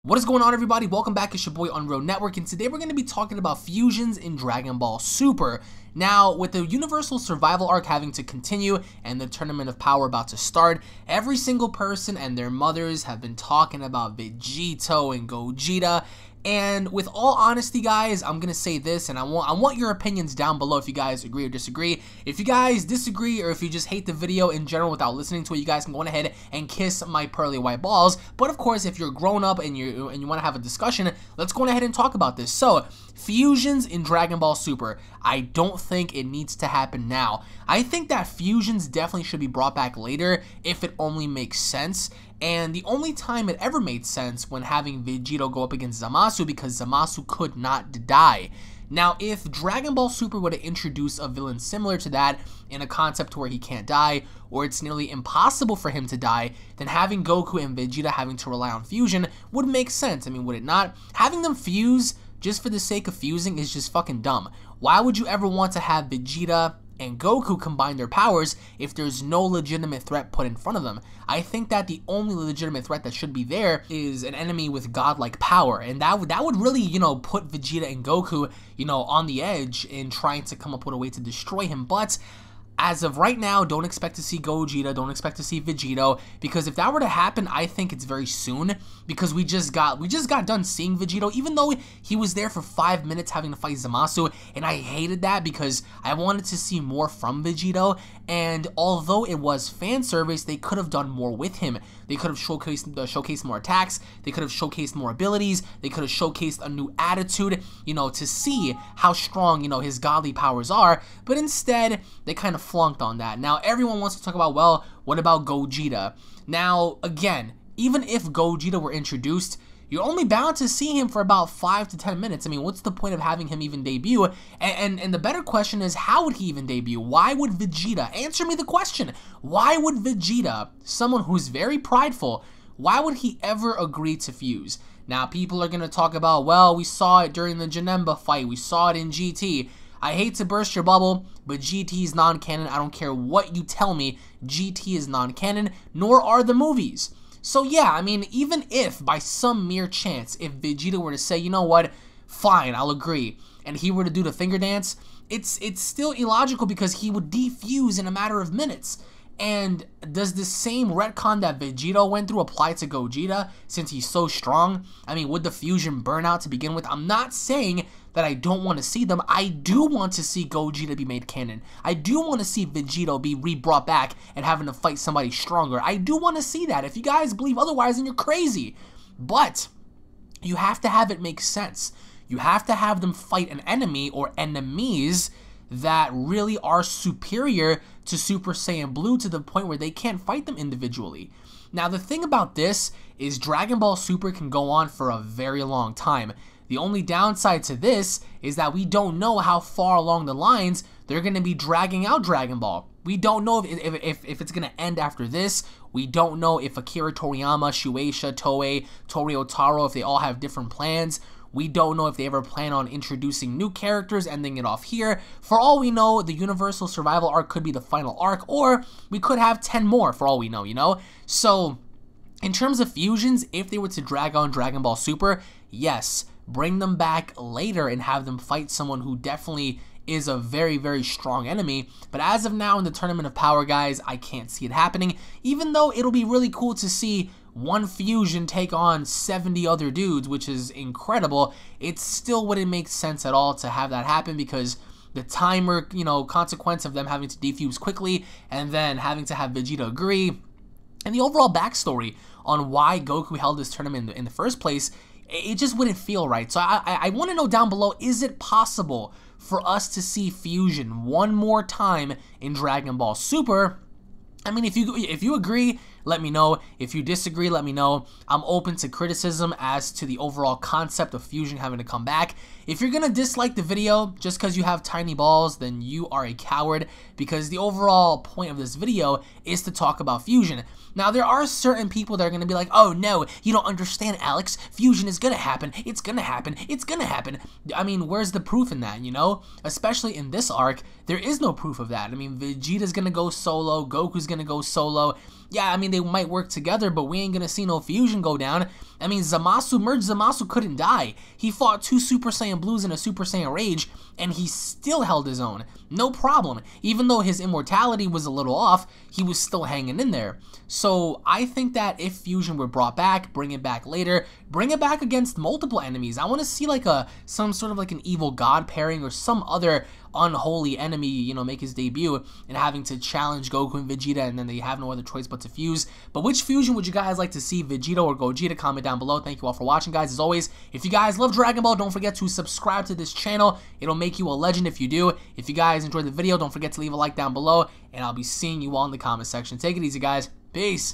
What is going on, everybody? Welcome back. It's your boy Unrealnetwork, and today we're going to be talking about fusions in Dragon Ball Super. Now, with the Universal Survival Arc having to continue and the Tournament of Power about to start, every single person and their mothers have been talking about Vegito and Gogeta. And with all honesty, guys, I'm gonna say this, and I want your opinions down below if you guys agree or disagree. If you guys disagree, or if you just hate the video in general without listening to it, you guys can go on ahead and kiss my pearly white balls. But of course, if you're grown up and you want to have a discussion, let's go on ahead and talk about this. So, fusions in Dragon Ball Super. I don't think it needs to happen now. I think that fusions definitely should be brought back later if it only makes sense. And the only time it ever made sense when having Vegito go up against Zamasu, because Zamasu could not die. Now, if Dragon Ball Super would have introduced a villain similar to that in a concept where he can't die, or it's nearly impossible for him to die, then having Goku and Vegeta having to rely on fusion would make sense. I mean, would it not? Having them fuse just for the sake of fusing is just fucking dumb. Why would you ever want to have Vegeta and Goku combine their powers if there's no legitimate threat put in front of them? I think that the only legitimate threat that should be there is an enemy with godlike power, and that would really, put Vegeta and Goku, on the edge in trying to come up with a way to destroy him. But as of right now, don't expect to see Gogeta, don't expect to see Vegito, because if that were to happen, I think it's very soon, because we just got done seeing Vegito, even though he was there for 5 minutes having to fight Zamasu, and I hated that because I wanted to see more from Vegito. And although it was fan service, they could have done more with him. They could have showcased more attacks, they could have showcased more abilities, they could have showcased a new attitude, to see how strong, his godly powers are. But instead, they kind of flunked on that. Now, everyone wants to talk about, well, what about Gogeta? Now, again, even if Gogeta were introduced, you're only bound to see him for about 5 to 10 minutes. I mean, what's the point of having him even debut? And the better question is, how would he even debut? Why would Vegeta, answer me the question, why would Vegeta, someone who's very prideful, why would he ever agree to fuse? Now, people are going to talk about, well, we saw it during the Janemba fight, we saw it in GT. I hate to burst your bubble, but GT is non-canon. I don't care what you tell me, GT is non-canon, nor are the movies. So yeah, I mean, even if by some mere chance, if Vegeta were to say, you know what, fine, I'll agree, and he were to do the finger dance, it's still illogical because he would defuse in a matter of minutes. And does the same retcon that Vegito went through apply to Gogeta since he's so strong? I mean, would the fusion burn out to begin with? I'm not saying that I don't want to see them. I do want to see Gogeta be made canon. I do want to see Vegito be re-brought back and having to fight somebody stronger. I do want to see that. If you guys believe otherwise, then you're crazy. But you have to have it make sense. You have to have them fight an enemy or enemies that really are superior to Super Saiyan Blue to the point where they can't fight them individually. Now, the thing about this is Dragon Ball Super can go on for a very long time. The only downside to this is that we don't know how far along the lines they're going to be dragging out Dragon Ball. We don't know if it's going to end after this. We don't know if Akira Toriyama, Shueisha, Toei, Tori Otaro, if they all have different plans. We don't know if they ever plan on introducing new characters, ending it off here. For all we know, the Universal Survival Arc could be the final arc, or we could have 10 more for all we know, So, in terms of fusions, if they were to drag on Dragon Ball Super, yes, bring them back later and have them fight someone who definitely is a very, very strong enemy. But as of now in the Tournament of Power, guys, I can't see it happening, even though it'll be really cool to see one fusion take on 70 other dudes, which is incredible. It still wouldn't make sense at all to have that happen because the timer, consequence of them having to defuse quickly and then having to have Vegeta agree, and the overall backstory on why Goku held this tournament in the first place, it just wouldn't feel right. So I want to know down below, is it possible for us to see fusion one more time in Dragon Ball Super? I mean, if you agree, let me know. If you disagree, let me know. I'm open to criticism as to the overall concept of fusion having to come back. If you're gonna dislike the video just because you have tiny balls, then you are a coward, because the overall point of this video is to talk about fusion. Now, there are certain people that are gonna be like, oh no, you don't understand, Alex. Fusion is gonna happen. It's gonna happen. It's gonna happen. I mean, where's the proof in that, Especially in this arc, there is no proof of that. I mean, Vegeta's gonna go solo. Goku's gonna go solo. yeah, I mean, they might work together, but we ain't gonna see no fusion go down. I mean, Zamasu couldn't die. He fought 2 Super Saiyan Blues and a Super Saiyan Rage, and he still held his own. No problem. Even though his immortality was a little off, he was still hanging in there. So I think that if fusion were brought back, bring it back later, bring it back against multiple enemies. I want to see like some sort of like an evil god pairing or some other unholy enemy, you know, make his debut and having to challenge Goku and Vegeta, and then they have no other choice but to fuse. But which fusion would you guys like to see, Vegeta or Gogeta? Comment down below. Thank you all for watching, guys. As always, if you guys love Dragon Ball, don't forget to subscribe to this channel. It'll make you a legend if you do. If you guys enjoyed the video, don't forget to leave a like down below, and I'll be seeing you all in the comment section. Take it easy, guys. Peace.